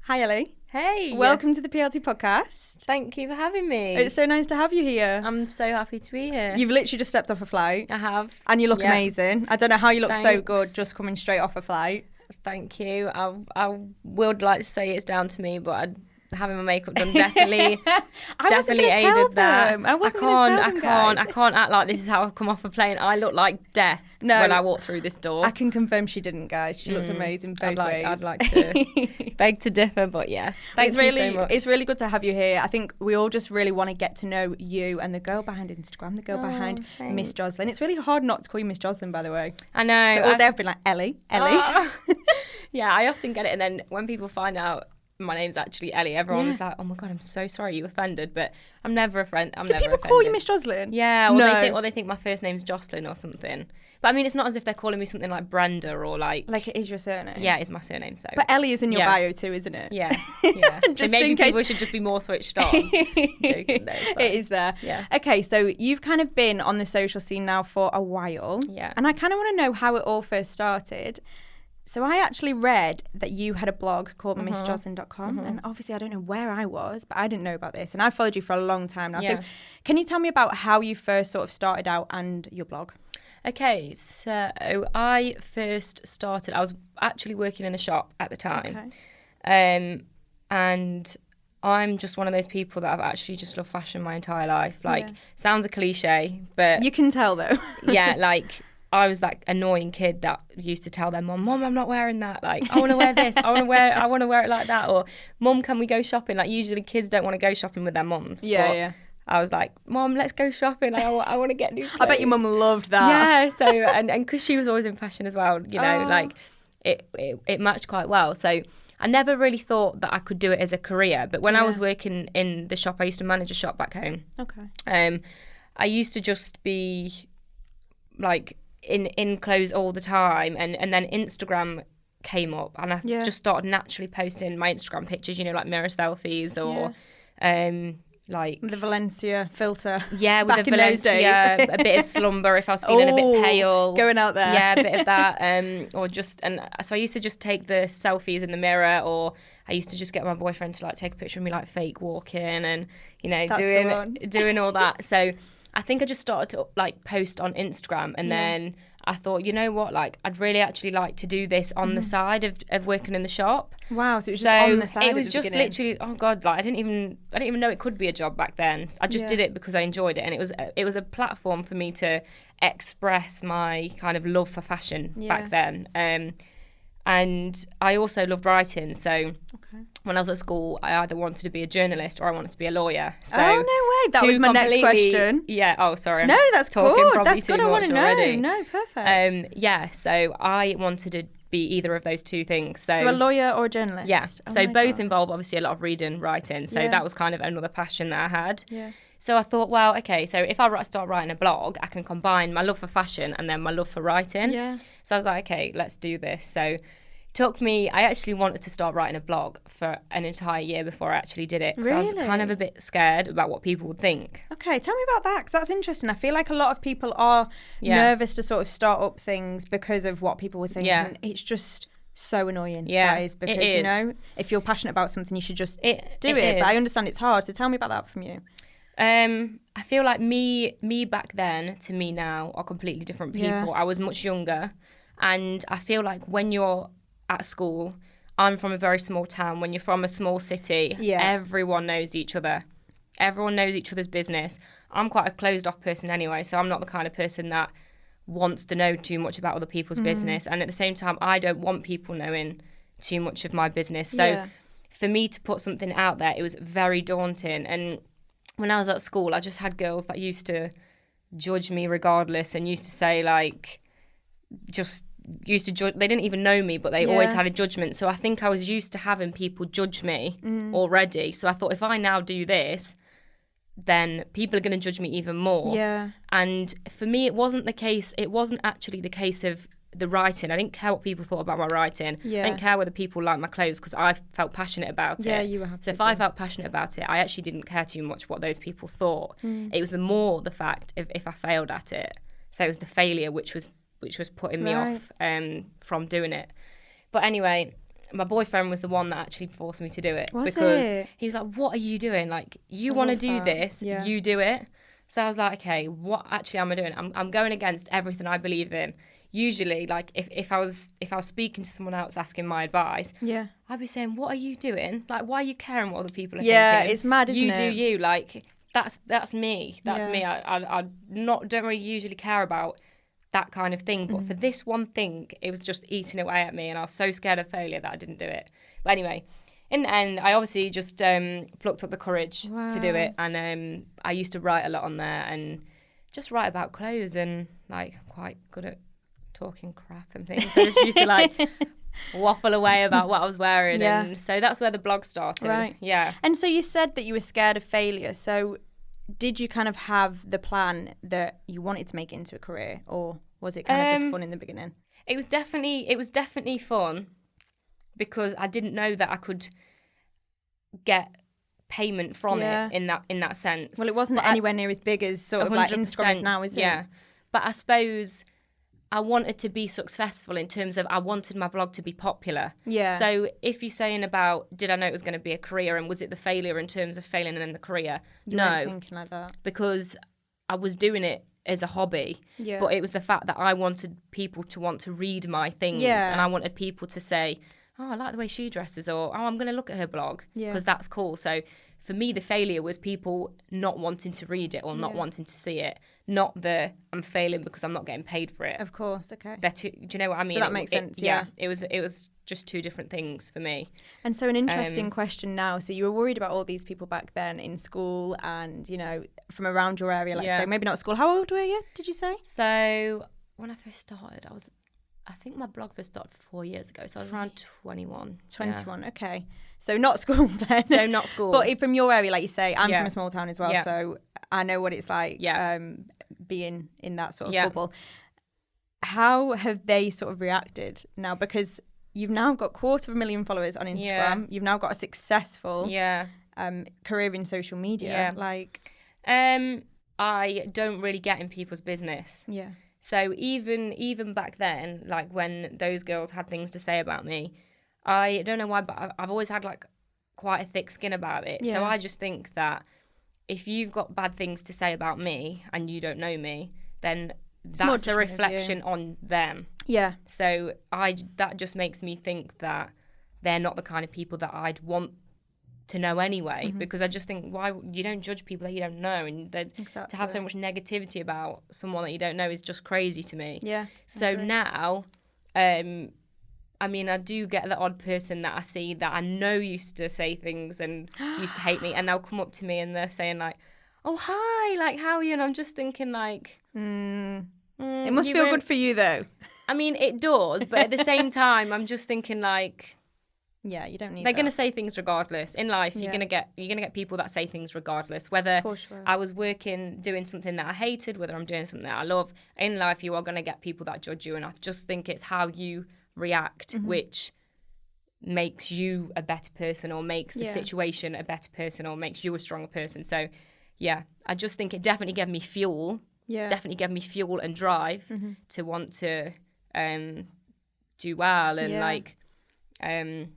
Hi, Ellie. Hey. Welcome to the PLT podcast. Thank you for having me. It's so nice to have you here. I'm so happy to be here. You've literally just stepped off a flight. I have. And you look amazing. I don't know how you look so good Thanks. just coming straight off a flight. Thank you. I would like to say it's down to me, but having my makeup done definitely aided that. I can't act like this is how I've come off a plane. I look like death when I walk through this door. I can confirm she didn't, guys. She looked amazing both ways. I'd like to beg to differ, but yeah. Thank you so much. It's really good to have you here. I think we all just really want to get to know you and the girl behind Instagram, the girl behind Miss Joslin. It's really hard not to call you Miss Joslin, by the way. I know. So all day I've been like, Ellie. Yeah, I often get it, and then when people find out my name's actually Ellie, everyone's like, oh my God, I'm so sorry you offended, but I'm never a friend. Do people call you Miss Joslin? Yeah, or they think my first name's Joslin or something. But I mean, it's not as if they're calling me something like Brenda or like it is your surname. Yeah, it's my surname. So, but Ellie is in your bio too, isn't it? Yeah. So maybe people should just be more switched on. Joking though, it is there. Yeah. Okay, so you've kind of been on the social scene now for a while. Yeah. And I kind of want to know how it all first started. So I actually read that you had a blog called MissJoslin.com, and obviously I don't know where I was, but I didn't know about this, and I've followed you for a long time now. Yeah. So can you tell me about how you first sort of started out and your blog? Okay, so I first started, I was actually working in a shop at the time, and I'm just one of those people that I've actually just loved fashion my entire life. Sounds a cliche, but... You can tell though. Yeah, I was that annoying kid that used to tell their mum, I'm not wearing that. Like, I want to wear this. I want to wear it like that. Or, Mum, can we go shopping? Like, usually kids don't want to go shopping with their mums. Yeah. I was like, Mum, let's go shopping. Like, I want to get new clothes. I bet your mum loved that. Yeah. So, and because she was always in fashion as well, you know, like it matched quite well. So I never really thought that I could do it as a career. But when I was working in the shop, I used to manage a shop back home. Okay. I used to just be like in clothes all the time, and then Instagram came up, and I just started naturally posting my Instagram pictures, you know, like mirror selfies or like the Valencia filter. Yeah, with the Valencia, a bit of slumber if I was feeling a bit pale. Going out there. Yeah, a bit of that. Or just, and so I used to just take the selfies in the mirror, or I used to just get my boyfriend to like take a picture of me like fake walking and, you know, doing all that. So I think I just started to like post on Instagram, and then I thought, you know what, like I'd really actually like to do this on the side of working in the shop. Wow, so it was just on the side. It was just literally, oh God, like I didn't even know it could be a job back then. I just did it because I enjoyed it, and it was a platform for me to express my kind of love for fashion back then. And I also loved writing, so when I was at school, I either wanted to be a journalist or I wanted to be a lawyer. So oh, no way. That was my next question. Yeah, oh, sorry. No, that's good. That's good. I want to know. Already. No, perfect. Yeah, so I wanted to be either of those two things. So a lawyer or a journalist? Yeah, oh so both involve obviously a lot of reading, writing. So that was kind of another passion that I had. Yeah. So I thought, well, okay, so if I start writing a blog, I can combine my love for fashion and then my love for writing. Yeah. So I was like, okay, let's do this. So I actually wanted to start writing a blog for an entire year before I actually did it. Because I was kind of a bit scared about what people would think. Okay, tell me about that, because that's interesting. I feel like a lot of people are nervous to sort of start up things because of what people would think. And it's just so annoying, guys, because, you know, if you're passionate about something, you should just do it. But I understand it's hard. So tell me about that from you. I feel like me back then to me now are completely different people. Yeah. I was much younger, and I feel like when you're at school, I'm from a very small town. When you're from a small city, everyone knows each other. Everyone knows each other's business. I'm quite a closed off person anyway, so I'm not the kind of person that wants to know too much about other people's business. And at the same time, I don't want people knowing too much of my business. So for me to put something out there, it was very daunting. And when I was at school, I just had girls that used to judge me regardless, and used to say like, used to judge. They didn't even know me, but they always had a judgment. So I think I was used to having people judge me already. So I thought, if I now do this, then people are going to judge me even more. Yeah. And for me, it wasn't the case. It wasn't actually the case of the writing. I didn't care what people thought about my writing. Yeah. I didn't care whether people liked my clothes, because I felt passionate about it. Yeah, you were happy. So if I felt passionate about it, I actually didn't care too much what those people thought. It was the fact if I failed at it. So it was the failure which was putting me off from doing it. But anyway, my boyfriend was the one that actually forced me to do it. Because he was like, what are you doing? Like, you want to do this, you do it. So I was like, okay, what actually am I doing? I'm going against everything I believe in. Usually, like, if I was speaking to someone else asking my advice, I'd be saying, what are you doing? Like, why are you caring what other people are thinking? Yeah, it's mad, isn't it? You do you. Like, that's me. That's me. I don't really usually care about that kind of thing. But for this one thing, it was just eating away at me, and I was so scared of failure that I didn't do it. But anyway, in the end, I obviously just plucked up the courage to do it. And I used to write a lot on there and just write about clothes, and like I'm quite good at talking crap and things. So I just used to like waffle away about what I was wearing. And so that's where the blog started. Right. Yeah. And so you said that you were scared of failure. So did you kind of have the plan that you wanted to make it into a career, or was it kind of just fun in the beginning? It was definitely fun, because I didn't know that I could get payment from it in that sense. Well, it wasn't anywhere near as big as sort of like Instagram is now, is it? Yeah. But I suppose I wanted to be successful in terms of I wanted my blog to be popular. Yeah. So if you're saying about did I know it was going to be a career, and was it the failure in terms of failing in the career? You weren't thinking like that. Because I was doing it as a hobby. Yeah. But it was the fact that I wanted people to want to read my things. Yeah. And I wanted people to say, oh, I like the way she dresses, or oh, I'm going to look at her blog because that's cool. So for me, the failure was people not wanting to read it or not wanting to see it, not the I'm failing because I'm not getting paid for it. Of course, okay. Do you know what I mean? So that makes sense, yeah. It was just two different things for me. And so an interesting question now. So you were worried about all these people back then in school and, you know, from around your area, let's say, maybe not school. How old were you, did you say? So when I first started, I think my blog first started 4 years ago, so I was around 21. 21, okay. So not school then. So not school. But from your area, like you say, I'm from a small town as well, so I know what it's like being in that sort of bubble. How have they sort of reacted now? Because you've now got 250,000 followers on Instagram. Yeah. You've now got a successful career in social media. Yeah. I don't really get in people's business. Yeah. So even back then, like when those girls had things to say about me, I don't know why, but I've always had like quite a thick skin about it. Yeah. So I just think that if you've got bad things to say about me and you don't know me, then that's a reflection on them. Yeah. So that just makes me think that they're not the kind of people that I'd want to know anyway, because I just think why you don't judge people that you don't know, and to have so much negativity about someone that you don't know is just crazy to me. Yeah. So now, I mean, I do get the odd person that I see that I know used to say things and used to hate me, and they'll come up to me and they're saying like, "Oh hi, like how are you?" And I'm just thinking like, it must feel good for you though. I mean, it does, but at the same time, I'm just thinking like. Yeah, you don't need. They're going to say things regardless. In life, you're going to get people that say things regardless. Whether I was doing something that I hated, whether I'm doing something that I love. In life, you are going to get people that judge you, and I just think it's how you react, which makes you a better person, or makes the situation a better person, or makes you a stronger person. So, yeah, I just think it definitely gave me fuel. Yeah, definitely gave me fuel and drive to want to do well and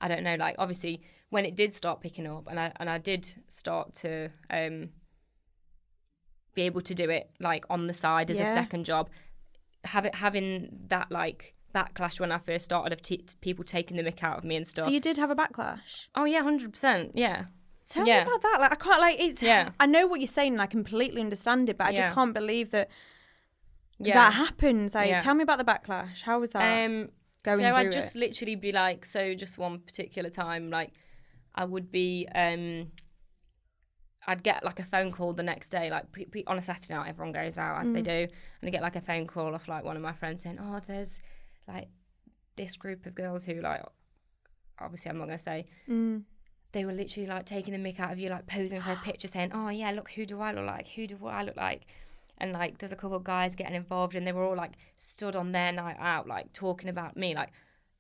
I don't know, like obviously when it did start picking up and I did start to be able to do it like on the side as a second job, having that like backlash when I first started of people taking the mick out of me and stuff. So you did have a backlash? Oh yeah, 100%, yeah. Tell me about that. Like I can't I know what you're saying and I completely understand it, but I just can't believe that that happens. Tell me about the backlash. How was that? So I'd just literally be like, just one particular time, like I would be, I'd get like a phone call the next day, like on a Saturday night, everyone goes out as they do, and I get like a phone call off like one of my friends saying, oh, there's like this group of girls who like, obviously I'm not going to say, they were literally like taking the mick out of you, like posing for a picture saying, oh yeah, look, who do I look like? Who do I look like? And like there's a couple of guys getting involved and they were all like stood on their night out like talking about me, like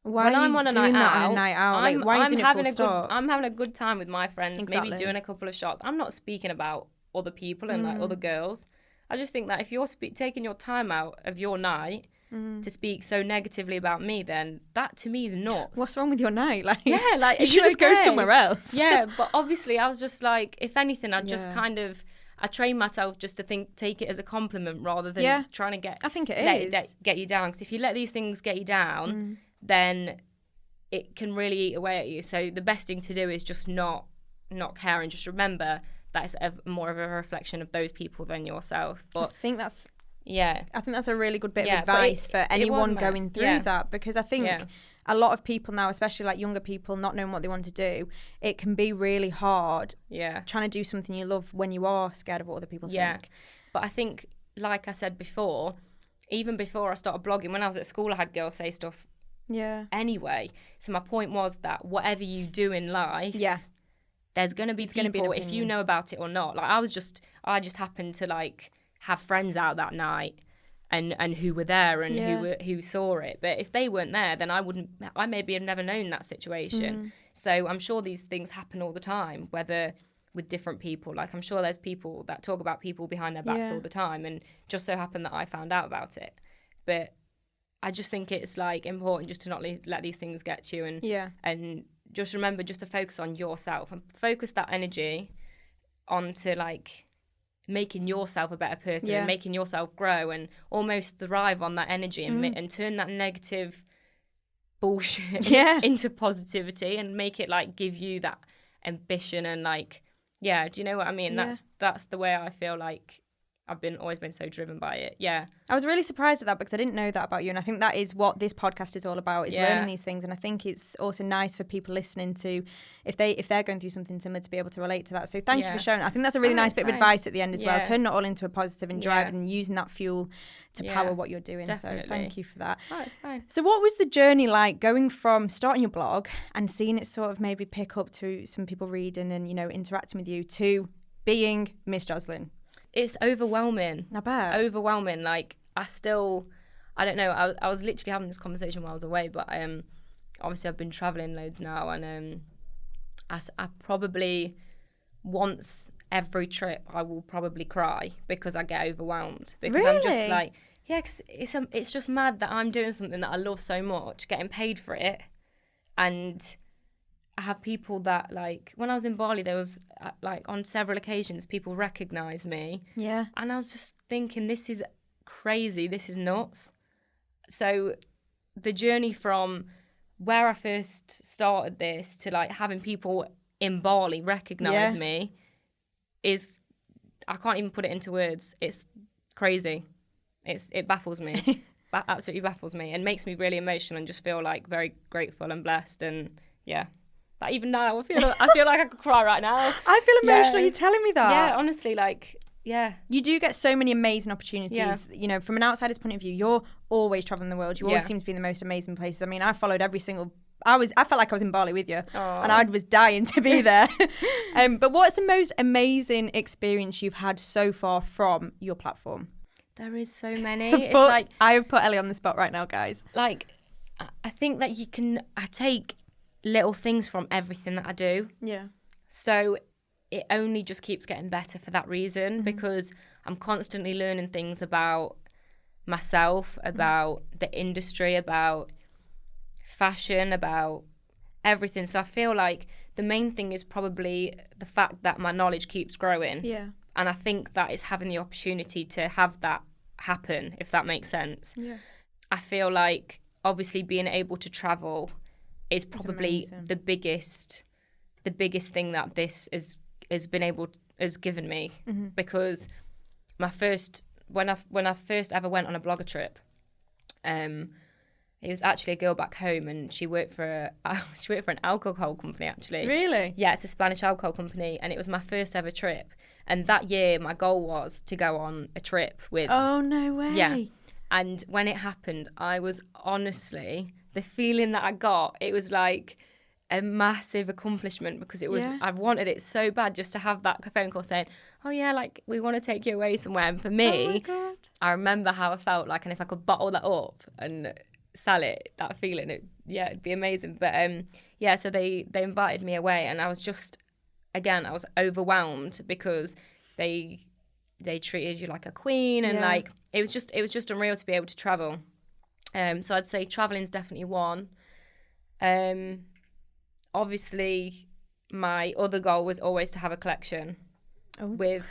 why when I'm on a night out, like why are you doing it full stop? I'm having a good time with my friends, maybe doing a couple of shots. I'm not speaking about other people and like other girls. I just think that if you're taking your time out of your night to speak so negatively about me, then that to me is nuts. What's wrong with your night? Like, yeah, like you should just go somewhere else. Yeah, but obviously I was just like, if anything, I just kind of, I train myself just to take it as a compliment rather than trying to get. I think get you down. Because if you let these things get you down, then it can really eat away at you. So the best thing to do is just not care, and just remember that it's more of a reflection of those people than yourself. But I think that's a really good bit of advice for anyone going through that, because I think a lot of people now, especially like younger people, not knowing what they want to do, it can be really hard trying to do something you love when you are scared of what other people think. But I think, like I said before, even before I started blogging, when I was at school, I had girls say stuff anyway. So my point was that whatever you do in life, there's going to be people, if you know about it or not. Like I just happened to like have friends out that night and who were there and who saw it. But if they weren't there, then I maybe have never known that situation. So I'm sure these things happen all the time, whether with different people. Like I'm sure there's people that talk about people behind their backs all the time, and just so happened that I found out about it. But I just think it's like important just to not let these things get to you, and just remember just to focus on yourself and focus that energy onto like making yourself a better person and making yourself grow, and almost thrive on that energy and turn that negative bullshit into positivity, and make it like give you that ambition and like, do you know what I mean? That's the way I feel like I've always been so driven by it. Yeah. I was really surprised at that, because I didn't know that about you. And I think that is what this podcast is all about, is learning these things. And I think it's also nice for people listening to, if they're going through something similar, to be able to relate to that. So thank you for sharing. I think that's a really nice bit of advice at the end as well. Turn it all into a positive and drive and using that fuel to power what you're doing. Definitely. So thank you for that. Oh, it's fine. So what was the journey like, going from starting your blog and seeing it sort of maybe pick up to some people reading and, interacting with you, to being Miss Joslin? It's overwhelming. I bet. Overwhelming. Like, I don't know. I was literally having this conversation while I was away, but obviously I've been travelling loads now, and I probably, once every trip, I will probably cry because I get overwhelmed. Because really? I'm just like, cause it's just mad that I'm doing something that I love so much, getting paid for it, and I have people that, like, when I was in Bali, there was, like, on several occasions, people recognise me. Yeah. And I was just thinking, this is crazy. This is nuts. So the journey from where I first started this to, like, having people in Bali recognise me is, I can't even put it into words. It's crazy. It baffles me. Absolutely baffles me, and makes me really emotional, and just feel, like, very grateful and blessed, and, Like, even now, I feel like I could cry right now. I feel emotional. You're telling me that. Yeah, honestly, like, You do get so many amazing opportunities. Yeah. From an outsider's point of view, you're always traveling the world. You always seem to be in the most amazing places. I mean, I followed every single. I felt like I was in Bali with you, and I was dying to be there. But what's the most amazing experience you've had so far from your platform? There is so many. But like, I have put Ellie on the spot right now, guys. Like, I think that I take little things from everything that I do. Yeah. So it only just keeps getting better for that reason, because I'm constantly learning things about myself, about the industry, about fashion, about everything. So I feel like the main thing is probably the fact that my knowledge keeps growing. Yeah. And I think that is having the opportunity to have that happen, if that makes sense. Yeah. I feel like obviously being able to travel is probably the biggest thing that this has given me, because when I first ever went on a blogger trip, it was actually a girl back home, and she worked for an alcohol company, actually. Really? Yeah, it's a Spanish alcohol company, and it was my first ever trip. And that year, my goal was to go on a trip with. Oh, no way. Yeah, and when it happened, I was honestly, the feeling that I got, it was like a massive accomplishment, because it was, I wanted it so bad, just to have that phone call saying, oh yeah, like, we want to take you away somewhere. And for me, I remember how I felt like, and if I could bottle that up and sell it, that feeling, it'd be amazing. But so they invited me away, and I was just, again, I was overwhelmed, because they treated you like a queen, and like, it was just unreal to be able to travel. So I'd say traveling's definitely one. Obviously, my other goal was always to have a collection with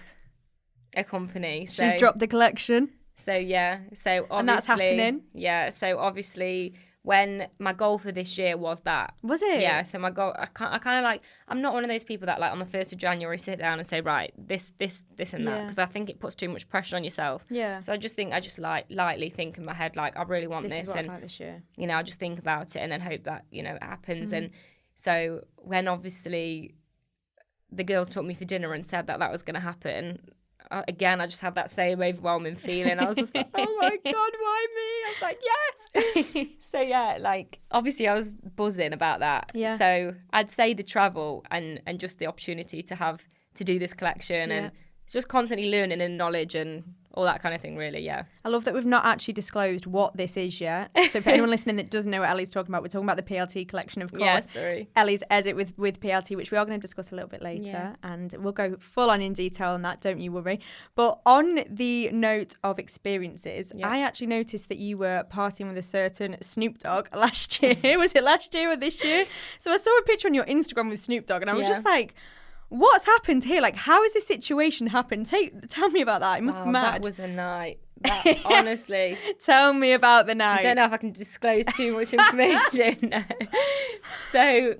a company. So, she's dropped the collection. So yeah, so obviously, and that's happening. Yeah, so obviously, when my goal for this year was that. Was it? Yeah. So my goal, I kind of like. I'm not one of those people that like on the 1st of January sit down and say right this and that, because I think it puts too much pressure on yourself. Yeah. So I just like lightly think in my head like I really want this, is what and I'd like this year. You know, I just think about it and then hope that it happens. And so when obviously the girls took me for dinner and said that was going to happen. Again, I just had that same overwhelming feeling. I was just like, oh my God, why me? I was like, yes. So yeah, like obviously I was buzzing about that. Yeah. So I'd say the travel and just the opportunity to do this collection and it's just constantly learning and knowledge and all that kind of thing, really, yeah. I love that we've not actually disclosed what this is yet. So for anyone listening that doesn't know what Ellie's talking about, we're talking about the PLT collection, of course. Yes, sorry. Ellie's edit with PLT, which we are going to discuss a little bit later. Yeah. And we'll go full on in detail on that, don't you worry. But on the note of experiences, I actually noticed that you were partying with a certain Snoop Dogg last year. Was it last year or this year? So I saw a picture on your Instagram with Snoop Dogg and I was just like, what's happened here? Like, how has this situation happened? Tell me about that. It must be mad. That was a night. Honestly. Tell me about the night. I don't know if I can disclose too much information. So,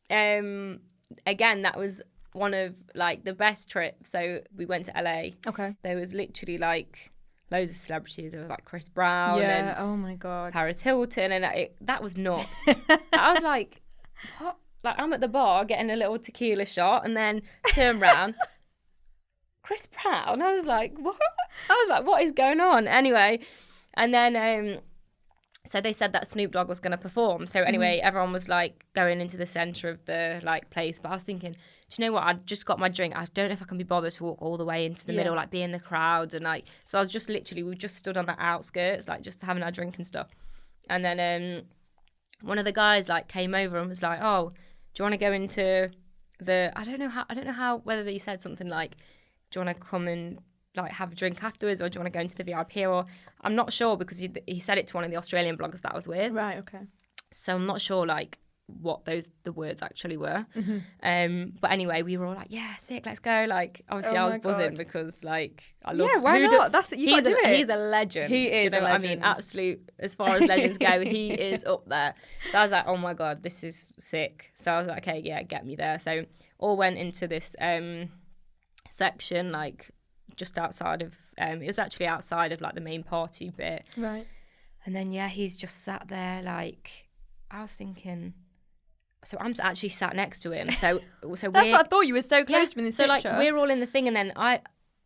again, that was one of, like, the best trips. So we went to LA. Okay. There was literally, like, loads of celebrities. There was, like, Chris Brown. Yeah, and oh, my God. Paris Hilton. And that was nuts. I was like, what? Like, I'm at the bar getting a little tequila shot and then turn around. Chris Brown? I was like, what? I was like, what is going on? Anyway, and then, so they said that Snoop Dogg was going to perform. So anyway, everyone was, like, going into the centre of the, like, place. But I was thinking, do you know what? I just got my drink. I don't know if I can be bothered to walk all the way into the middle, like, be in the crowd. And, like, so I was just literally, we just stood on the outskirts, like, just having our drink and stuff. And then one of the guys, like, came over and was like, oh, do you want to go into the, I don't know how, whether he said something like, do you want to come and like have a drink afterwards, or do you want to go into the VIP, or I'm not sure, because he said it to one of the Australian bloggers that I was with. Right, okay. So I'm not sure like what the words actually were. But anyway, we were all like, yeah, sick, let's go. Like, obviously I was buzzing because like I love why not? That's you got to do it. He's a legend. He is a legend. I mean, absolute, as far as legends go, he is up there. So I was like, oh my God, this is sick. So I was like, okay, yeah, get me there. So all went into this section, like just outside of it was actually outside of like the main party bit. Right. And then he's just sat there, like, I was thinking, so I'm actually sat next to him. So that's what I thought. You were so close to him in this picture. So like we're all in the thing, and then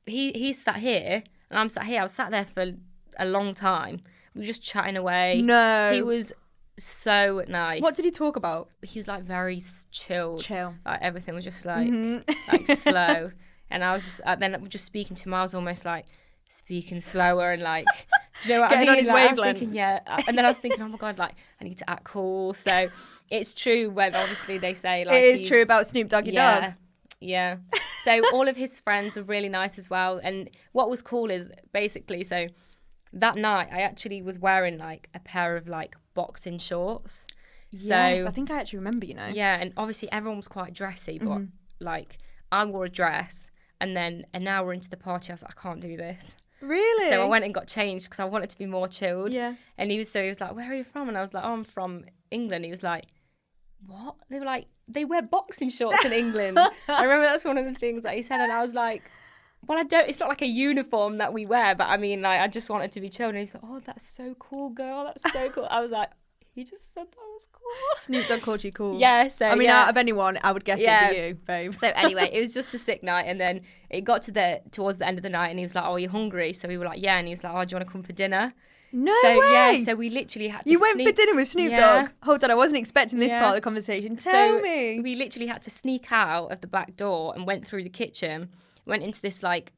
he's sat here and I'm sat here. I was sat there for a long time. We were just chatting away. No. He was so nice. What did he talk about? He was like very chilled. Chill. Like everything was just like like slow. And I was just then just speaking to him. I was almost like speaking slower and like, do you know what I mean? On his like, wavelength. I was thinking, and then I was thinking, oh my God, like I need to act cool. So it's true when obviously they say like it is true about Snoop Doggy Dogg. Yeah. So all of his friends were really nice as well. And what was cool is basically, so that night I actually was wearing like a pair of like boxing shorts. Yes, so, I think I actually remember, you know. Yeah, and obviously everyone was quite dressy, but like I wore a dress. And then an hour into the party, I was like, I can't do this. Really? So I went and got changed because I wanted to be more chilled. Yeah. And he was like, where are you from? And I was like, oh, I'm from England. He was like, what? They were like, they wear boxing shorts in England. I remember that's one of the things that he said. And I was like, well, it's not like a uniform that we wear, but I mean, like, I just wanted to be chilled. And he's like, oh, that's so cool, girl. That's so cool. I was like, he just said that was cool. Snoop Dogg called you cool. Yeah, so I mean, out of anyone, I would guess it'd be you, babe. So anyway, it was just a sick night, and then it got towards the end of the night, and he was like, "Oh, are you hungry?" So we were like, "Yeah," and he was like, "Oh, do you want to come for dinner?" No way! Yeah, so we literally had to. You went for dinner with Snoop Dogg. Hold on, I wasn't expecting this part of the conversation. Tell me. We literally had to sneak out of the back door and went through the kitchen, went into this like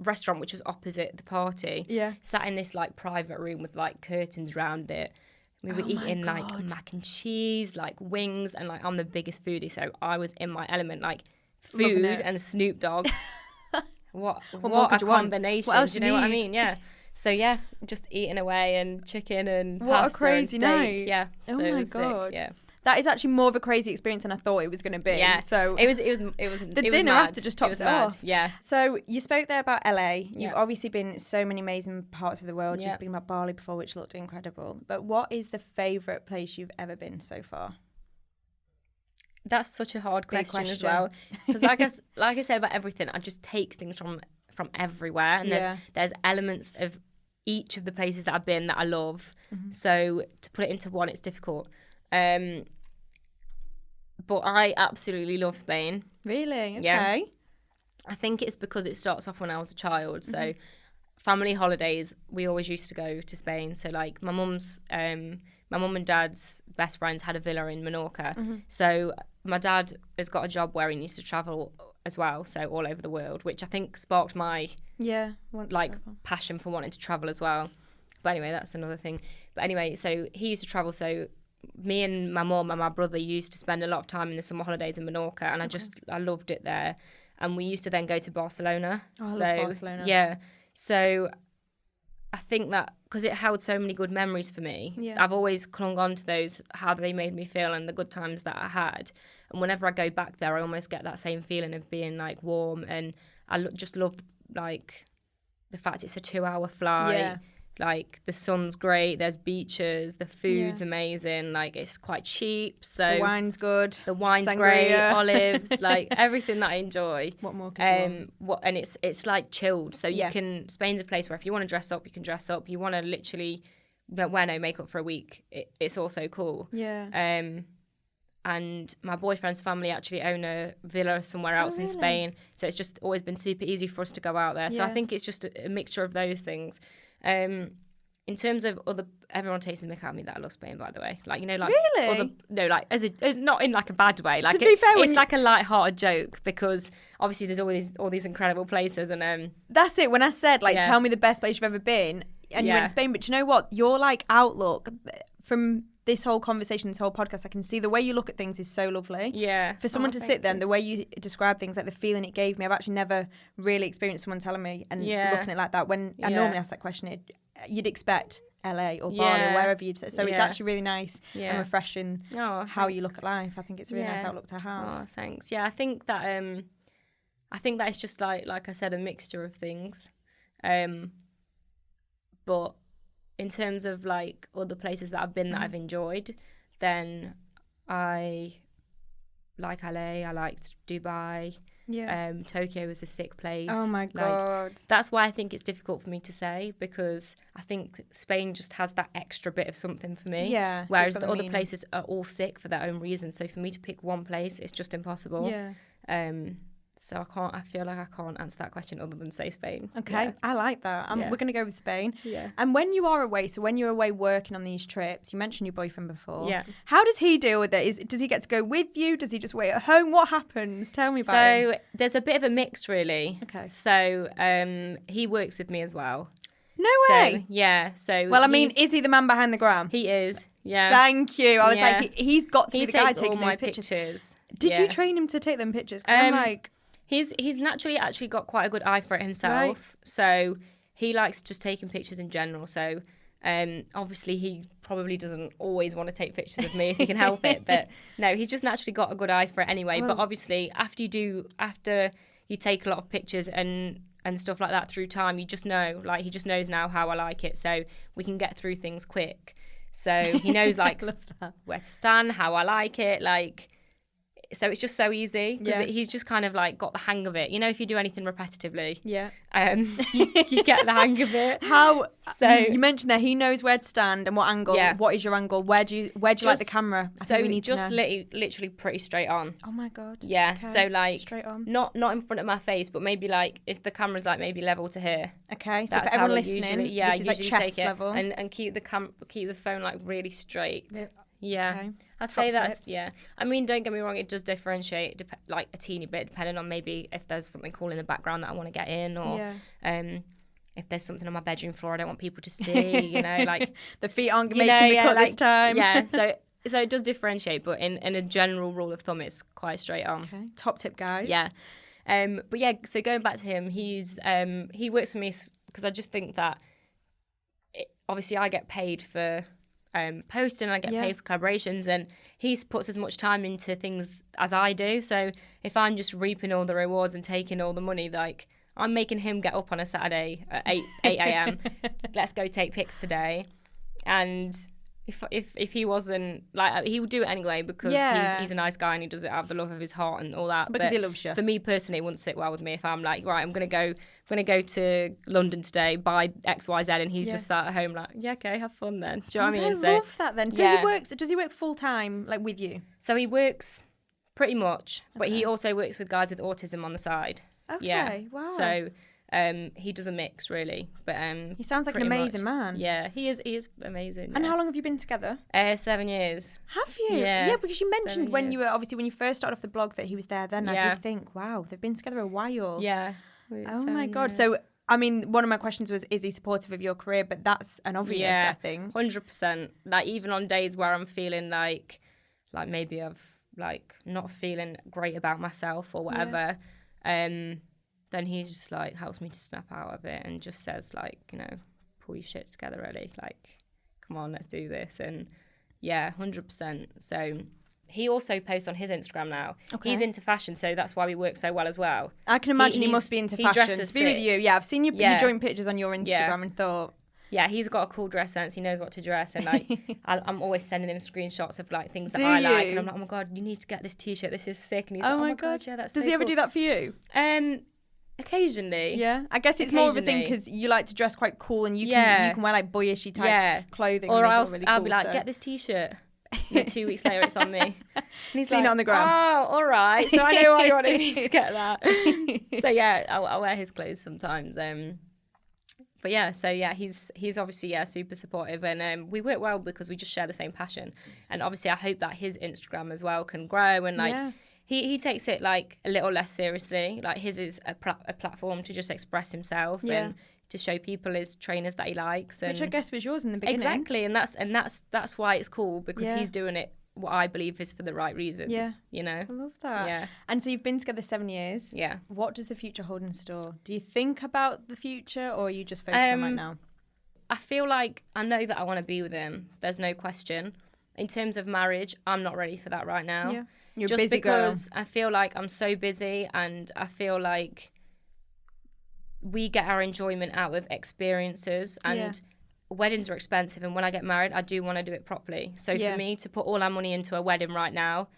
restaurant which was opposite the party. Yeah. Sat in this like private room with like curtains around it. We were eating like mac and cheese, like wings, and like I'm the biggest foodie, so I was in my element, like food and Snoop Dogg. What a combination? What else do you know what I mean? Yeah. So yeah, just eating away and chicken and what pasta a crazy and steak. night. Yeah. Oh so my God. Yeah. That is actually more of a crazy experience than I thought it was going to be. Yeah. So it was the dinner mad. after just tops it mad. off. Yeah. So you spoke there about LA. You've obviously been so many amazing parts of the world. You've spoken about Bali before, which looked incredible. But what is the favourite place you've ever been so far? That's such a hard question as well. Because like I said about everything, I just take things from everywhere, and there's elements of each of the places that I've been that I love. So to put it into one, it's difficult. But I absolutely love Spain. Really? Okay. Yeah. I think it's because it starts off when I was a child. So family holidays, we always used to go to Spain. So like my mum and dad's best friends had a villa in Menorca. So my dad has got a job where he needs to travel as well, so all over the world, which I think sparked my passion for wanting to travel as well. But anyway, that's another thing. But anyway, so he used to travel, so me and my mum and my brother used to spend a lot of time in the summer holidays in Menorca, and I loved it there. And we used to then go to Barcelona. I love Barcelona. Yeah. So I think that because it held so many good memories for me, I've always clung on to those, how they made me feel and the good times that I had. And whenever I go back there, I almost get that same feeling of being like warm. And I just love like the fact it's a 2-hour flight. Yeah. Like the sun's great, there's beaches, the food's amazing, like it's quite cheap. So the wine's good. The wine's Sangria. Great, olives, like everything that I enjoy. What more could you want? And it's like chilled. So you can, Spain's a place where if you want to dress up, you can dress up. You want to literally wear no makeup for a week, it's also cool. Yeah. And my boyfriend's family actually own a villa somewhere else in Spain. So it's just always been super easy for us to go out there. So I think it's just a mixture of those things. In terms of everyone takes the mick out of me that I love Spain, by the way. Like, you know, like really? As not in like a bad way. Like to be fair, it's like a light-hearted joke because obviously there's all these incredible places and that's it. When I said tell me the best place you've ever been, and you went to Spain, but do you know what? Your like outlook from this whole conversation, this whole podcast, I can see the way you look at things is so lovely. Yeah. For someone to sit there and the way you describe things, like the feeling it gave me, I've actually never really experienced someone telling me and looking at it like that. When I normally ask that question, you'd expect LA or Bali or wherever you'd say. So it's actually really nice and refreshing how you look at life. I think it's a really nice outlook to have. Oh, thanks. Yeah, I think that it's just like I said, a mixture of things. But in terms of like other places that I've been that I've enjoyed, then I like LA, I liked Dubai. Yeah. Tokyo was a sick place. Oh my God. That's why I think it's difficult for me to say, because I think Spain just has that extra bit of something for me. Yeah. Whereas the other places are all sick for their own reasons. So for me to pick one place, it's just impossible. Yeah. So I feel like I can't answer that question other than say Spain. Okay, yeah. I like that. We're going to go with Spain. Yeah. And when you are away, so when you're away working on these trips, you mentioned your boyfriend before. Yeah. How does he deal with it? Does he get to go with you? Does he just wait at home? What happens? Tell me about it. So there's a bit of a mix, really. Okay. So he works with me as well. No way. Yeah. So well, I mean, is he the man behind the gram? He is. Yeah. Thank you. I was like, he's got to be the guy taking all those my pictures. Did you train him to take them pictures? 'Cause I'm like... He's naturally actually got quite a good eye for it himself. Right. So he likes just taking pictures in general. So obviously he probably doesn't always want to take pictures of me if he can help it. But no, he's just naturally got a good eye for it anyway. Well, but obviously after you take a lot of pictures and stuff like that through time, you just know, like he just knows now how I like it. So we can get through things quick. So he knows like where to stand, how I like it, like... So it's just so easy because he's just kind of like got the hang of it. You know, if you do anything repetitively, you get the hang of it. How? So you mentioned that he knows where to stand and what angle. Yeah. What is your angle? Where do you like the camera? Literally pretty straight on. Oh my God. Yeah. Okay. So like straight on. Not in front of my face, but maybe like if the camera's like maybe level to here. Okay. So for everyone listening, this is like chest take level. And keep the phone like really straight. Yeah. Okay. I'd Top say that's tips. Yeah. I mean, don't get me wrong, it does differentiate like a teeny bit depending on maybe if there's something cool in the background that I want to get in, or if there's something on my bedroom floor I don't want people to see, you know, like the feet aren't making the cut this time. Yeah. So it does differentiate, but in a general rule of thumb, it's quite straight on. Okay. Top tip, guys. Yeah. But yeah, so going back to him, he works for me because I just think that obviously I get paid for posting, and I get paid for collaborations, and he puts as much time into things as I do. So if I'm just reaping all the rewards and taking all the money, like I'm making him get up on a Saturday at 8 a.m. Let's go take pics today. And if he wasn't, like, he would do it anyway because he's a nice guy and he does it out of the love of his heart and all that. Because he loves you. For me personally, it wouldn't sit well with me if I'm like, right, I'm gonna go to London today, buy XYZ, and he's just sat at home like, yeah, okay, have fun then. Do you know what I mean? I love that then. So does he work full time, like with you? So he works pretty much, but he also works with guys with autism on the side. Okay, yeah. Wow. So he does a mix really, but he sounds like an amazing man. Yeah, he is amazing. And how long have you been together? 7 years. Have you? Yeah, because you mentioned when you first started off the blog that he was there then. I did think, wow, they've been together a while. Yeah. Oh my God. So I mean, one of my questions was, is he supportive of your career? But that's an obvious, I think. 100%. Like, even on days where I'm feeling like maybe I've like not feeling great about myself or whatever, then he just like helps me to snap out of it and just says like, you know, pull your shit together, Ellie. Like, come on, let's do this. And 100%. So he also posts on his Instagram now. Okay. He's into fashion, so that's why we work so well as well. I can imagine he must be into fashion. To be with you, I've seen your joint pictures on your Instagram and thought. Yeah, he's got a cool dress sense. He knows what to dress, and like I'm always sending him screenshots of like things that I like, and I'm like, oh my God, you need to get this T-shirt. This is sick. And he's like, oh my God, yeah, that's. Does he ever do that for you? Occasionally. Yeah, I guess it's more of a thing because you like to dress quite cool, and you can wear like boyishy type clothing. Or I'll be like, get this T-shirt. And 2 weeks later, it's on me. And he's seen like, it on the ground. Oh, all right. So I know why you wanted me to get that. So yeah, I'll wear his clothes sometimes. But yeah, so yeah, he's obviously super supportive, and we work well because we just share the same passion. And obviously, I hope that his Instagram as well can grow, and like he takes it like a little less seriously. Like his is a platform to just express himself and to show people his trainers that he likes, and which I guess was yours in the beginning. Exactly, and that's why it's cool because he's doing it what I believe is for the right reasons. Yeah, you know. I love that. Yeah, and so you've been together 7 years. Yeah. What does the future hold in store? Do you think about the future, or are you just focusing on right now? I feel like I know that I want to be with him. There's no question. In terms of marriage, I'm not ready for that right now. Yeah, you're just busy because girl. I feel like I'm so busy, and I feel like we get our enjoyment out of experiences, and weddings are expensive, and when I get married I do want to do it properly. So for me to put all our money into a wedding right now,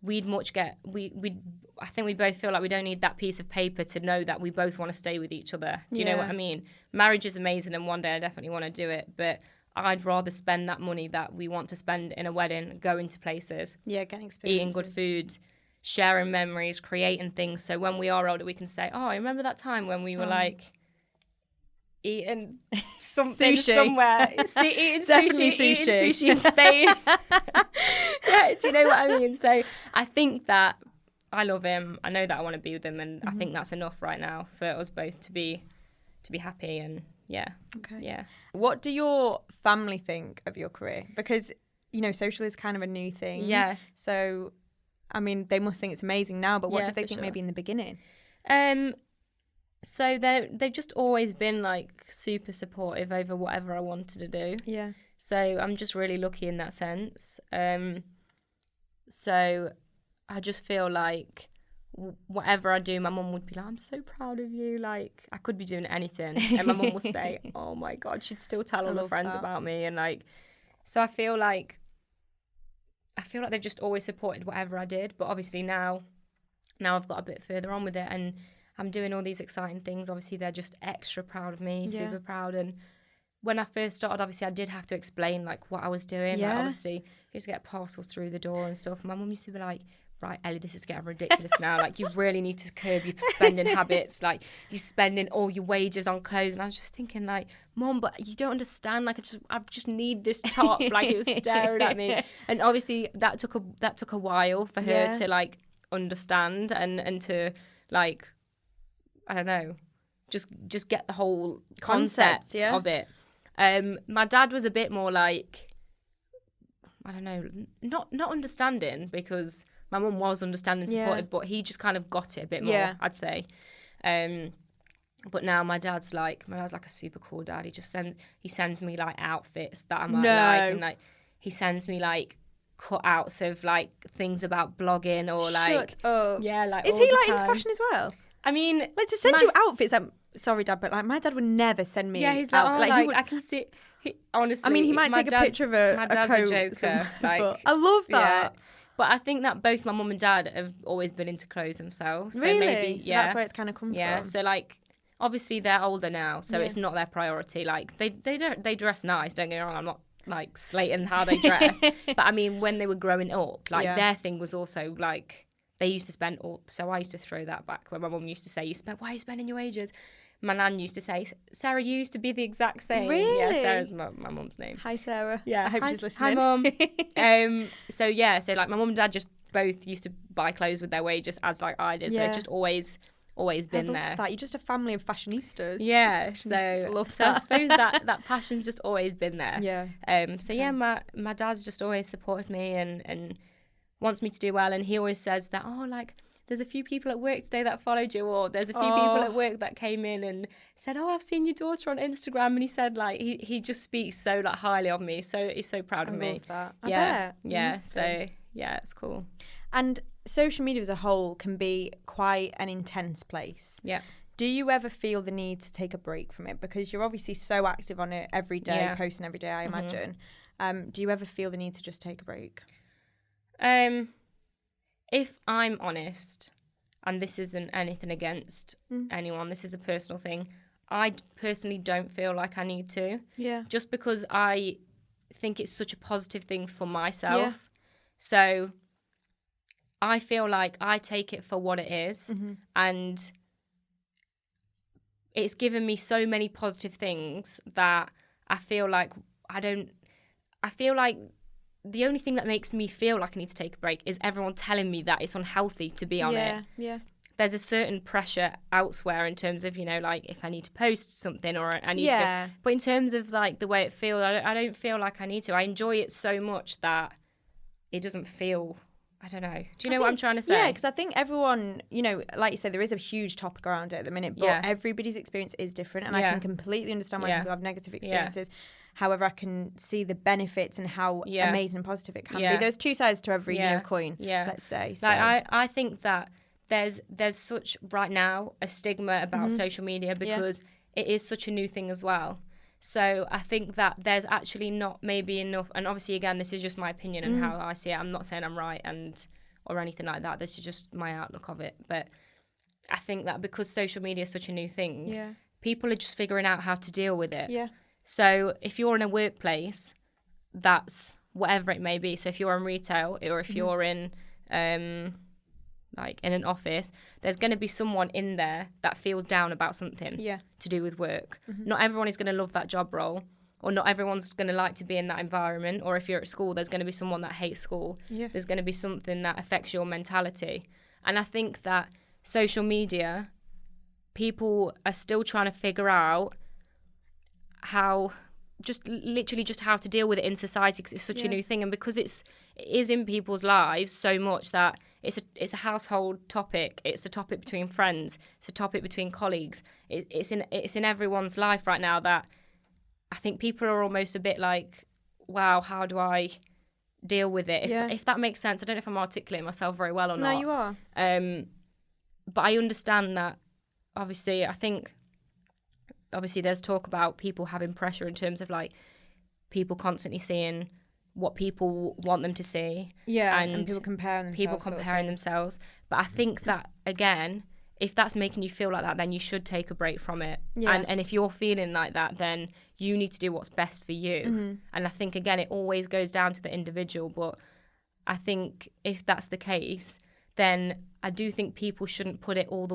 I think we both feel like we don't need that piece of paper to know that we both want to stay with each other. Do you know what I mean? Marriage is amazing, and one day I definitely want to do it, but I'd rather spend that money that we want to spend in a wedding going to places, getting experiences, eating good food, sharing memories, creating things, so when we are older we can say, oh, I remember that time when we were like eating something somewhere, eating sushi in Spain. Yeah, do you know what I mean? So I think that I love him, I know that I want to be with him, and I think that's enough right now for us both to be happy. And what do your family think of your career? Because social is kind of a new thing, so I mean, they must think it's amazing now, but what did they think maybe in the beginning? So they've just always been like super supportive over whatever I wanted to do. Yeah. So I'm just really lucky in that sense. So I just feel like whatever I do, my mum would be like, I'm so proud of you. Like, I could be doing anything. And my mum would say, oh my God, she'd still tell all her friends about me. And like, so I feel like they've just always supported whatever I did. But obviously now I've got a bit further on with it, and I'm doing all these exciting things. Obviously, they're just extra proud of me, super proud. And when I first started, obviously, I did have to explain like what I was doing. Yeah. Like, obviously, I used to get parcels through the door and stuff. My mum used to be like, right, Ellie, this is getting ridiculous now. Like, you really need to curb your spending habits. Like, you're spending all your wages on clothes. And I was just thinking, like, Mum, but you don't understand. Like, I just need this top. Like, it was staring at me. And obviously, that took a while for her to like understand and to like, I don't know, just get the whole concept of it. My dad was a bit more like, I don't know, not understanding, because my mum was understanding, supportive, but he just kind of got it a bit more, I'd say. But now my dad's like a super cool dad. He sends me like outfits that I might like, and like he sends me like cutouts of like things about blogging or like. Shut up. Yeah, like. Is he like into fashion as well? I mean, like to send you outfits. Sorry, Dad, but like my dad would never send me. Yeah, he's out. Like I can see. Honestly, I mean, he might take a picture of a my dad's coat. A joker. Like, I love that. Yeah. But I think that both my mum and dad have always been into clothes themselves. So really? Maybe, so that's where it's kind of come from. Yeah. So like, obviously they're older now, so it's not their priority. Like they dress nice. Don't get me wrong. I'm not like slating how they dress, but I mean when they were growing up, like their thing was also like they used to spend all. So I used to throw that back when my mum used to say, why are you spending your wages? My nan used to say, Sarah, you used to be the exact same. Really? Yeah, Sarah's my mum's name. Hi, Sarah. Yeah, I hope she's listening. Hi, Mum. So like my mum and dad just both used to buy clothes with their wages as like I did. So it's just always been there. That. You're just a family of fashionistas. Yeah, so I suppose that passion's just always been there. Yeah. So yeah, my dad's just always supported me and wants me to do well, and he always says that like there's a few people at work today that followed you, or there's a few people at work that came in and said, I've seen your daughter on Instagram, and he said like he just speaks so like highly of me, so he's so proud of me. I love that. I bet. Yeah. So yeah, it's cool. And social media as a whole can be quite an intense place. Yeah. Do you ever feel the need to take a break from it? Because you're obviously so active on it every day, posting every day, I imagine. Do you ever feel the need to just take a break? If I'm honest, and this isn't anything against anyone, this is a personal thing, I personally don't feel like I need to. Yeah. Just because I think it's such a positive thing for myself. Yeah. So I feel like I take it for what it is, and it's given me so many positive things that I feel like the only thing that makes me feel like I need to take a break is everyone telling me that it's unhealthy to be on it. Yeah. There's a certain pressure elsewhere in terms of, like if I need to post something or I need to go. But in terms of like the way it feels, I don't feel like I need to. I enjoy it so much that it doesn't feel, I don't know. Do you know what I'm trying to say? Yeah, because I think everyone, like you said, there is a huge topic around it at the minute, but everybody's experience is different, and I can completely understand why people have negative experiences. However, I can see the benefits and how amazing and positive it can be. There's two sides to every coin, let's say. So. Like, I think that there's such, right now, a stigma about social media because it is such a new thing as well. So I think that there's actually not maybe enough, and obviously, again, this is just my opinion and how I see it. I'm not saying I'm right or anything like that. This is just my outlook of it. But I think that because social media is such a new thing, people are just figuring out how to deal with it. Yeah. So if you're in a workplace, that's whatever it may be. So if you're in retail or if you're in like in an office, there's going to be someone in there that feels down about something to do with work. Not everyone is going to love that job role, or not everyone's going to like to be in that environment. Or if you're at school, there's going to be someone that hates school. There's going to be something that affects your mentality. And I think that social media, people are still trying to figure out how how to deal with it in society, because it's such a new thing, and because it is in people's lives so much that it's a household topic, it's a topic between friends, it's a topic between colleagues, it's in everyone's life right now, that I think people are almost a bit like, wow, how do I deal with it? If that makes sense. I don't know if I'm articulating myself very well or not. No, you are. But I understand that. Obviously, I think there's talk about people having pressure in terms of like people constantly seeing what people want them to see. Yeah, and people comparing themselves. But I think that, again, if that's making you feel like that, then you should take a break from it. Yeah. And if you're feeling like that, then you need to do what's best for you. And I think, again, it always goes down to the individual. But I think if that's the case, then I do think people shouldn't put it all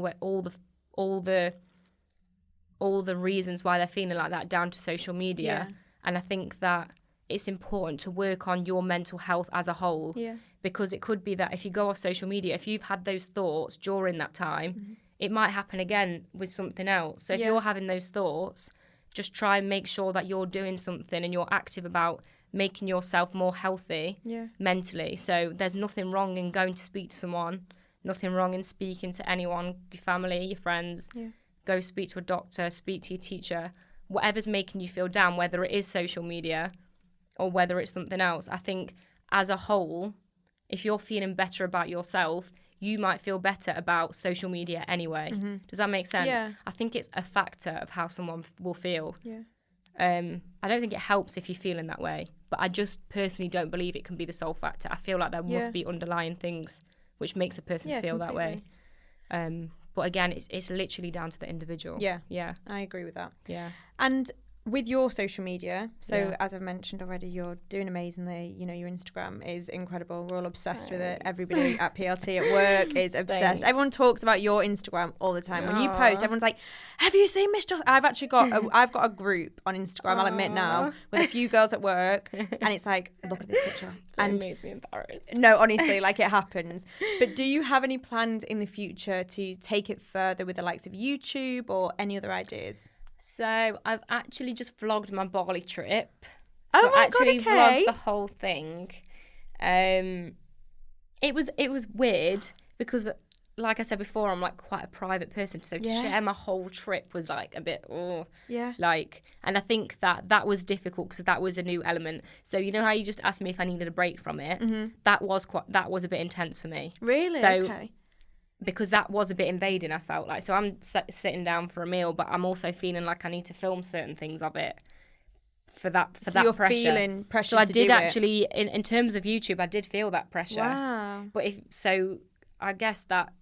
the reasons why they're feeling like that down to social media. And I think that it's important to work on your mental health as a whole, because it could be that if you go off social media, if you've had those thoughts during that time, it might happen again with something else. So if you're having those thoughts, just try and make sure that you're doing something and you're active about making yourself more healthy mentally. So there's nothing wrong in going to speak to someone, nothing wrong in speaking to anyone, your family, your friends. go speak to a doctor, speak to your teacher, whatever's making you feel down, whether it is social media or whether it's something else. I think as a whole, if you're feeling better about yourself, you might feel better about social media anyway. Does that make sense? Yeah. I think it's a factor of how someone will feel. Yeah. I don't think it helps if you're feeling that way, but I just personally don't believe it can be the sole factor. I feel like there must be underlying things which makes a person feel that way. But again, it's literally down to the individual. Yeah, I agree with that. Yeah. And with your social media, so as I've mentioned already, you're doing amazingly. You know, your Instagram is incredible. We're all obsessed with it. Everybody at PLT at work is obsessed. Thanks. Everyone talks about your Instagram all the time. When you post, everyone's like, "Have you seen Miss Joslin?" I've got a group on Instagram. I'll admit now, with a few girls at work, and it's like, look at this picture. And it makes me embarrassed. No, honestly, like it happens. But do you have any plans in the future to take it further with the likes of YouTube or any other ideas? So I've actually just vlogged my Bali trip. Oh so my actually God, okay. vlogged the whole thing. It was weird because, like I said before, I'm like quite a private person. So to share my whole trip was like a bit, and I think that was difficult because that was a new element. So you know how you just asked me if I needed a break from it? That was a bit intense for me. Really? So, okay. Because that was a bit invading, I felt like. So I'm sitting down for a meal, but I'm also feeling like I need to film certain things of it for that you're pressure. Feeling pressure. So I to did do actually, in terms of YouTube, I did feel that pressure. Wow. But I guess that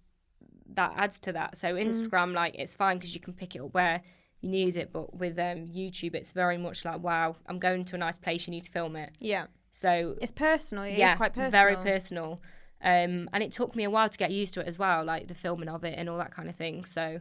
adds to that. So Instagram, like, it's fine because you can pick it up where you need it, but with YouTube, it's very much like, wow, I'm going to a nice place, you need to film it. Yeah. So it's personal. It is quite personal. Very personal. And it took me a while to get used to it as well, like the filming of it and all that kind of thing. So,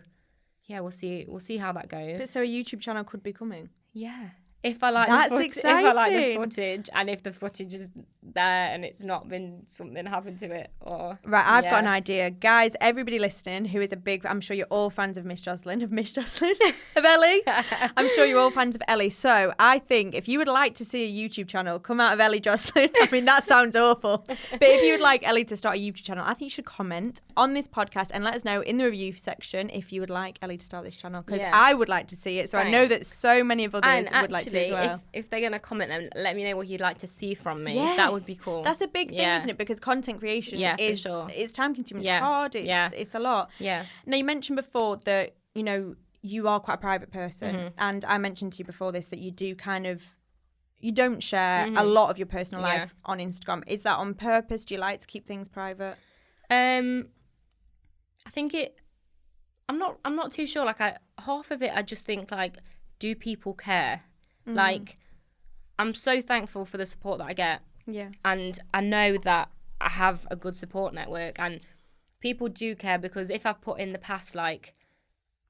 yeah, we'll see how that goes. But so a YouTube channel could be coming. Yeah, if I like exciting. If I like the footage, and if the footage is there and it's not been something happened to it, or I've got an idea, guys. Everybody listening, who is I'm sure you're all fans of Miss Joslin, of Ellie. I'm sure you're all fans of Ellie. So I think if you would like to see a YouTube channel come out of Ellie Joslin, I mean that sounds awful, but if you would like Ellie to start a YouTube channel, I think you should comment on this podcast and let us know in the review section if you would like Ellie to start this channel, because I would like to see it. So I know that so many of others would like to as well. If they're gonna comment, then let me know what you'd like to see from me. Yes. That would be cool. That's a big thing, isn't it? Because content creation is for sure. It's time consuming, it's hard, it's a lot. Yeah. Now you mentioned before that, you know, you are quite a private person, and I mentioned to you before this that you don't share a lot of your personal life on Instagram. Is that on purpose? Do you like to keep things private? I think I'm not too sure. Like half of it I just think, like, do people care? Like, I'm so thankful for the support that I get. Yeah. And I know that I have a good support network, and people do care, because if I've put in the past, like,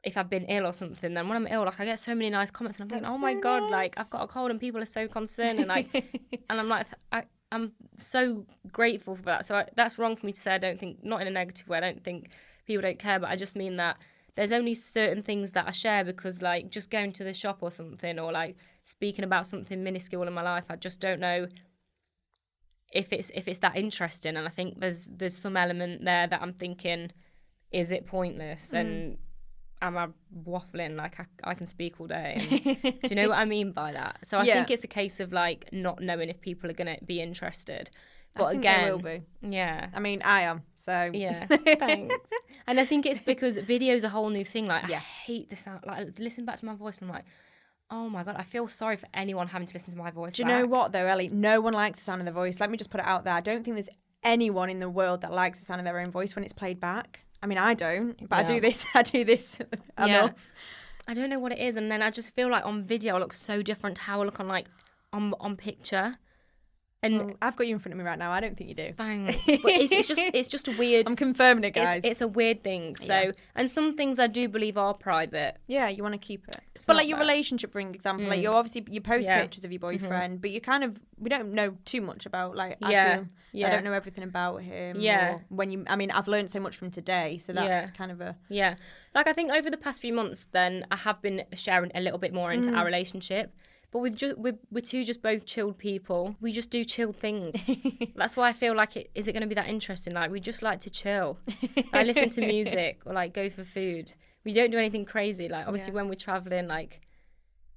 if I've been ill or something, then when I'm ill, like, I get so many nice comments, and I'm thinking, oh my God, like, I've got a cold and people are so concerned, and like, and I'm like, I'm so grateful for that. So that's wrong for me to say. I don't think, not in a negative way, I don't think people don't care, but I just mean that there's only certain things that I share, because, like, just going to the shop or something, or like speaking about something minuscule in my life, I just don't know if it's that interesting. And I think there's some element there that I'm thinking, is it pointless? And am I waffling? Like, I can speak all day. And, do you know what I mean by that? So I think it's a case of, like, not knowing if people are going to be interested. But I think again, they will be. Yeah. I mean, I am. So yeah, thanks. And I think it's because video's a whole new thing. Like, I hate the sound. Like, I listen back to my voice and I'm like, oh my God, I feel sorry for anyone having to listen to my voice. Do you know what though, Ellie? No one likes the sound of their voice. Let me just put it out there. I don't think there's anyone in the world that likes the sound of their own voice when it's played back. I mean, I don't, but I do this enough. I don't know what it is, and then I just feel like on video I look so different to how I look on, like, on picture. And I've got you in front of me right now. I don't think you do. Thanks. But it's just a weird. I'm confirming it, guys. It's a weird thing. So, and some things I do believe are private. Yeah, you want to keep it. But like your relationship, for example, like you post pictures of your boyfriend, but we don't know too much about, like, I don't know everything about him. Yeah. I've learned so much from today, so that's kind of a. Yeah. Like, I think over the past few months, then I have been sharing a little bit more into our relationship. But we're two just both chilled people. We just do chilled things. That's why I feel like is it going to be that interesting? Like, we just like to chill. I listen to music or, like, go for food. We don't do anything crazy. Like, obviously, when we're traveling, like,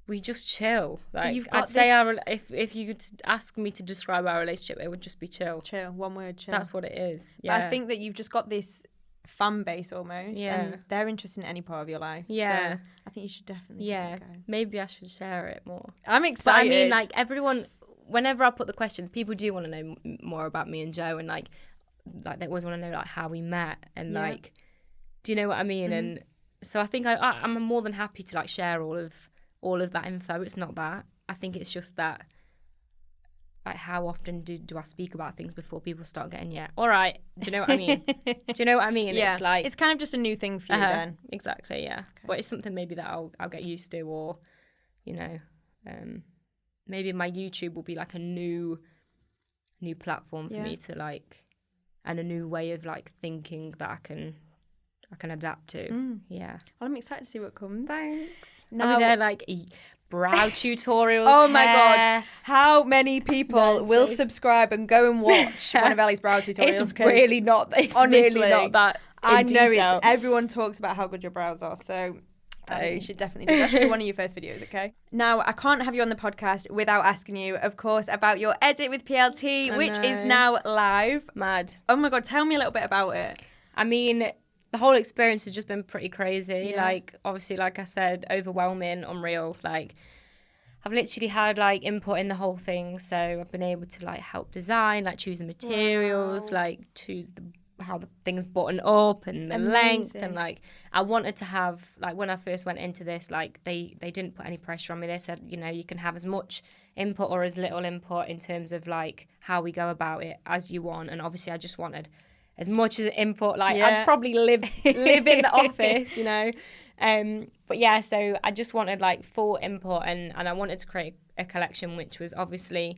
we just chill. Like, I'd say if you could ask me to describe our relationship, it would just be chill. Chill, one word, chill. That's what it is. Yeah. But I think that you've just got this fan base almost, and they're interested in any part of your life. Yeah. So I think you should definitely give it a go. Maybe I should share it more. I'm excited. But I mean, like, everyone, whenever I put the questions, people do want to know more about me and Joe, and like they always want to know like how we met and like, do you know what I mean? And so I think I'm more than happy to like share all of that info. It's not that. I think it's just that, like, how often do I speak about things before people start getting, all right, do you know what I mean? Do you know what I mean? Yeah. It's like, it's kind of just a new thing for you then. Exactly, yeah. Okay. But it's something maybe that I'll get used to, or, you know, maybe my YouTube will be like a new platform for me to like, and a new way of like thinking that I can adapt to. Yeah. Well, I'm excited to see what comes. Thanks. Now they're like brow tutorials. Oh my god! How many people will subscribe and go and watch one of Ellie's brow tutorials? It's really not. It's honestly, really not that. I know it's. Everyone talks about how good your brows are, so. I think you should definitely do that. Should be one of your first videos, okay? Now, I can't have you on the podcast without asking you, of course, about your edit with PLT, which is now live. Mad. Oh my god, tell me a little bit about it. I mean, the whole experience has just been pretty crazy. Yeah. Like, obviously, like I said, overwhelming, unreal. Like, I've literally had like input in the whole thing, so I've been able to like help design, like choose the materials, like choose how the things button up and the length, and like I wanted to have, like, when I first went into this, like they didn't put any pressure on me. They said, you know, you can have as much input or as little input in terms of like how we go about it as you want. And obviously I just wanted as much as input, like I'd probably live in the office, you know. But yeah, so I just wanted like full input, and I wanted to create a collection which was obviously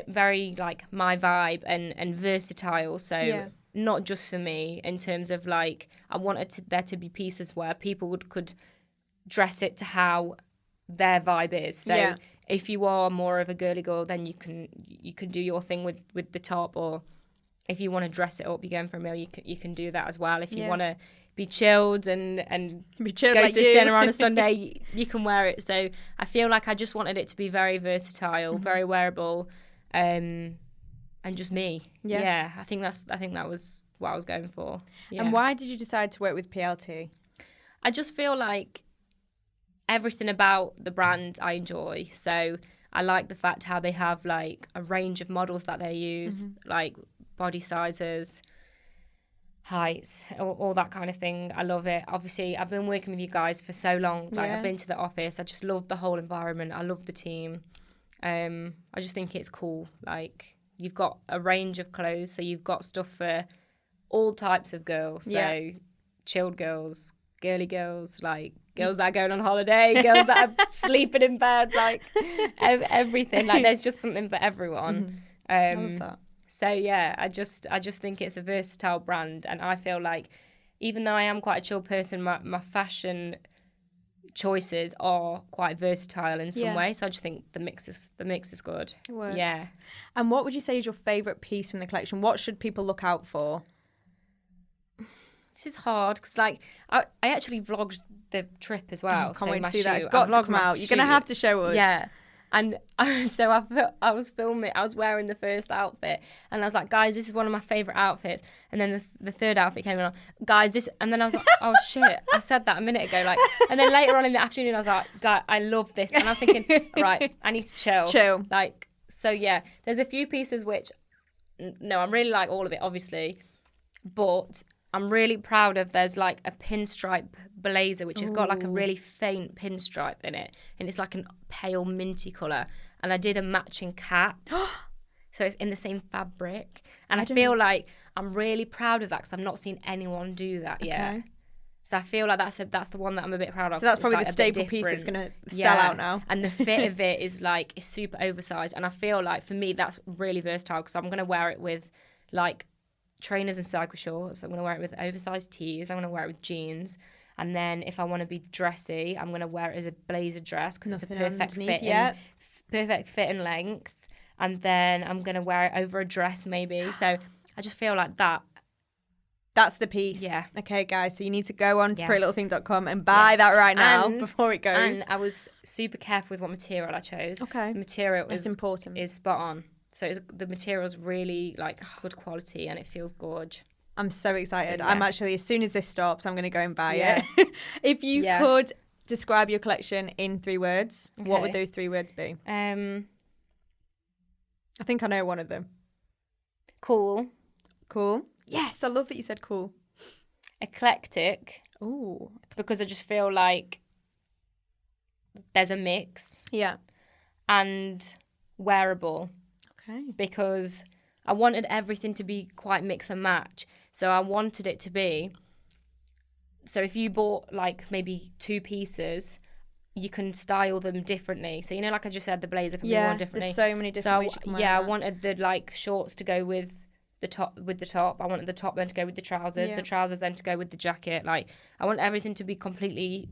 very like my vibe and versatile. So not just for me, in terms of like I wanted there to be pieces where people could dress it to how their vibe is. So if you are more of a girly girl, then you can do your thing with the top, or if you want to dress it up, you're going for a meal, you can do that as well. If you want to be chilled and be chilled go like to the cinema on a Sunday, you can wear it. So I feel like I just wanted it to be very versatile, very wearable, and just me. Yeah. I think that was what I was going for. Yeah. And why did you decide to work with PLT? I just feel like everything about the brand I enjoy. So I like the fact how they have like a range of models that they use, like body sizes, heights, all that kind of thing. I love it. Obviously, I've been working with you guys for so long. Like I've been to the office. I just love the whole environment. I love the team. I just think it's cool. Like, you've got a range of clothes, so you've got stuff for all types of girls. So chilled girls, girly girls, like girls that are going on holiday, girls that are sleeping in bed, like everything. Like, there's just something for everyone. I love that. So yeah, I just think it's a versatile brand, and I feel like even though I am quite a chill person, my fashion choices are quite versatile in some way. So I just think the mix is good. It works. Yeah. And what would you say is your favourite piece from the collection? What should people look out for? This is hard because like I actually vlogged the trip as well. Can't wait to see that. It's got to come out. You're going to have to show us. Yeah. And so I was filming, I was wearing the first outfit, and I was like, guys, this is one of my favourite outfits. And then the third outfit came on, guys, this, and then I was like, oh shit, I said that a minute ago. Like, and then later on in the afternoon, I was like, guys, I love this. And I was thinking, right, I need to chill. Like, so yeah, there's a few pieces which, no, I really like all of it, obviously, but I'm really proud of, there's like a pinstripe blazer which has got like a really faint pinstripe in it, and it's like a pale minty colour, and I did a matching cap so it's in the same fabric, and I feel like I'm really proud of that because I've not seen anyone do that yet. So I feel like that's the one that I'm a bit proud of. So that's probably like the staple piece that's going to sell out now. And the fit of it is like, it's super oversized, and I feel like for me that's really versatile because I'm going to wear it with like trainers and cycle shorts. I'm going to wear it with oversized tees. I'm going to wear it with jeans. And then if I want to be dressy, I'm going to wear it as a blazer dress because it's a perfect fit and length. And then I'm going to wear it over a dress maybe. So I just feel like that's That's the piece. Yeah. Okay, guys. So you need to go on to PrettyLittleThing.com and buy that right now before it goes. And I was super careful with what material I chose. Okay. The material That's important. is spot on. So the material's really like good quality and it feels gorge. I'm so excited. So, I'm actually, as soon as this stops, I'm going to go and buy it. If you could describe your collection in 3 words, what would those 3 words be? I think I know one of them. Cool. Cool. Yes, I love that you said cool. Eclectic. Ooh. Because I just feel like there's a mix. Yeah. And wearable. Okay. Because I wanted everything to be quite mix and match. So I wanted it to be, so if you bought like maybe 2 pieces, you can style them differently. So, you know, like I just said, the blazer can be worn differently. There's so many different ways you can wear that. I wanted the like shorts to go with the top. I wanted the top then to go with the trousers. The trousers then to go with the jacket. Like, I want everything to be completely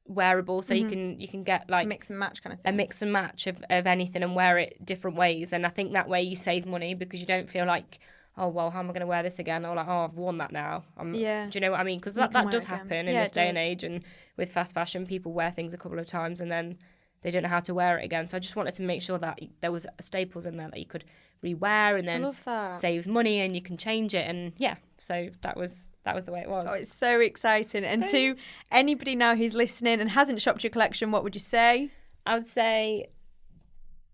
wearable, so you can get like mix and match kind of thing. A mix and match of anything and wear it different ways. And I think that way you save money because you don't feel like, oh, well, how am I going to wear this again? Or like, oh, I've worn that now. Do you know what I mean? Because that does happen in this day and age. And with fast fashion, people wear things a couple of times and then they don't know how to wear it again. So I just wanted to make sure that there was staples in there that you could rewear and then saves money and you can change it. And so that was the way it was. Oh, it's so exciting. And to anybody now who's listening and hasn't shopped your collection, what would you say? I would say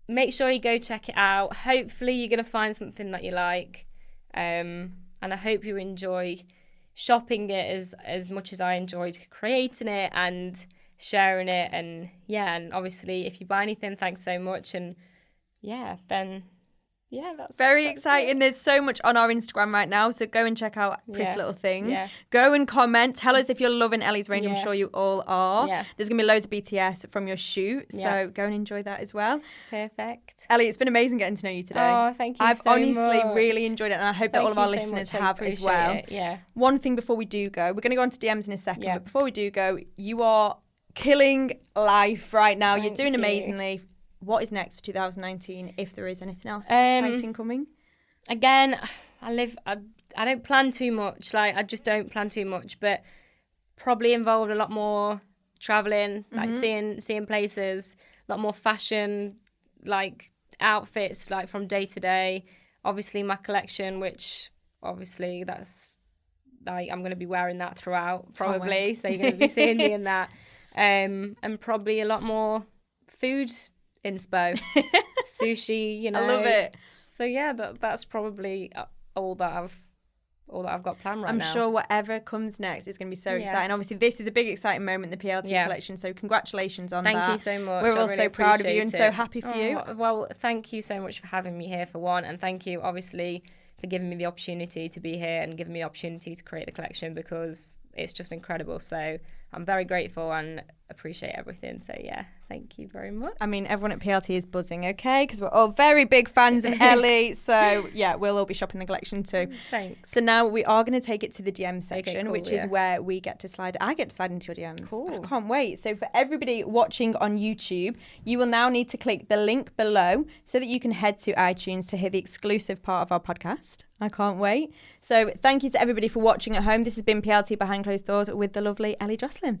make sure you go check it out. Hopefully you're going to find something that you like. And I hope you enjoy shopping it as much as I enjoyed creating it and sharing it. And and obviously if you buy anything, thanks so much. And then that's very exciting. There's so much on our Instagram right now, so go and check out PrettyLittleThing. Go and comment. Tell us if you're loving Ellie's range. I'm sure you all are. There's gonna be loads of BTS from your shoot, so go and enjoy that as well. Perfect. Ellie, it's been amazing getting to know you today. Oh, thank you. I've honestly really enjoyed it, and I hope that all of our listeners have as well. One thing before we do go, we're gonna go on to DMs in a second, but before we do go, you are killing life right now. You're doing amazingly. What is next for 2019, if there is anything else exciting coming? Again, I don't plan too much. Like, I just don't plan too much, but probably involved a lot more traveling, like seeing places, a lot more fashion, like outfits, like from day to day. Obviously, my collection, which obviously that's like I'm going to be wearing that throughout, probably. So you're going to be seeing me in that, and probably a lot more food. Inspo, sushi, I love it. So that's probably all that I've got planned right now. I'm sure whatever comes next is going to be so exciting. Obviously, this is a big exciting moment in the PLT collection. So congratulations on that. Thank you so much. We're all so proud of you and so happy for you. Well, thank you so much for having me here for one, and thank you obviously for giving me the opportunity to be here and giving me the opportunity to create the collection because it's just incredible. So I'm very grateful and appreciate everything. So thank you very much. I mean, everyone at PLT is buzzing, okay? Because we're all very big fans of Ellie. So we'll all be shopping the collection too. Thanks. So now we are going to take it to the DM section, which is where we get to slide. I get to slide into your DMs. Cool. I can't wait. So for everybody watching on YouTube, you will now need to click the link below so that you can head to iTunes to hear the exclusive part of our podcast. I can't wait. So thank you to everybody for watching at home. This has been PLT Behind Closed Doors with the lovely Ellie Joslin.